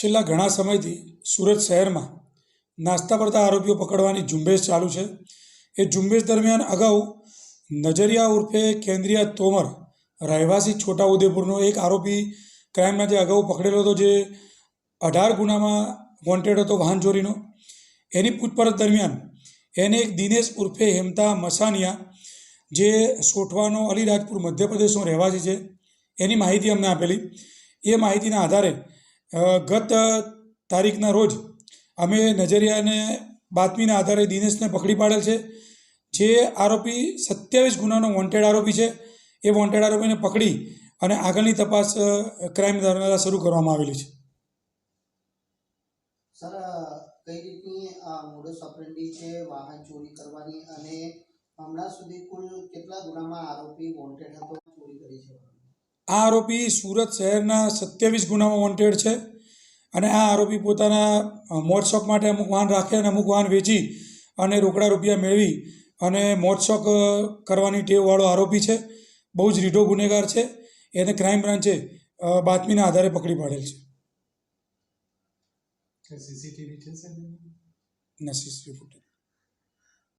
છેલ્લા ઘણા સમયથી સુરત શહેરમાં નાસ્તા પડતા આરોપીઓ પકડવાની ઝુંબેશ ચાલુ છે। એ ઝુંબેશ દરમિયાન અગાઉ નજરિયા ઉર્ફે કેન્દ્રીય તોમર રહેવાસી છોટાઉદેપુરનો એક આરોપી ક્રાઇમ બ્રાન્ચે અગાઉ પકડેલો હતો, જે 18 ગુનામાં વોન્ટેડ હતો વાહન ચોરીનો। એની પૂછપરછ દરમિયાન એને એક દિનેશ ઉર્ફે હેમતા મસાનિયા, જે સોઠવાનો અલીરાજપુર મધ્યપ્રદેશનો રહેવાસી છે, એની માહિતી અમને આપેલી। એ માહિતીના આધારે ગત તારીખના રોજ અમે નજરિયાને બાતમીના આધારે દિનેશને પકડી પાડેલ છે। જે આરોપી 27 ગુનાનો વોન્ટેડ આરોપી છે, એ વોન્ટેડ આરોપીને પકડી અને આગળની તપાસ ક્રાઇમ દ્વારા શરૂ કરવામાં આવેલી છે। સર, કઈ રીતની મોડસ ઓપરેન્ડી છે વાહન ચોરી કરવાની, અને હમણાં સુધી કુલ કેટલા ગુનામાં આરોપી વોન્ટેડ હતો, ચોરી કરી છે? આ આરોપી સુરત શહેરના 27 ગુનામાં વોન્ટેડ છે અને આ આરોપી પોતાના મોજ શોખ માટે અમુક વાહન રાખે અને અમુક વાહન વેચી અને રોકડા રૂપિયા મેળવી અને મોજ શોખ કરવાની ટેવવાળો આરોપી છે। બહુ જ રીઢો ગુનેગાર છે। એને ક્રાઇમ બ્રાન્ચે બાતમીના આધારે પકડી પાડેલ છે। CCTV footage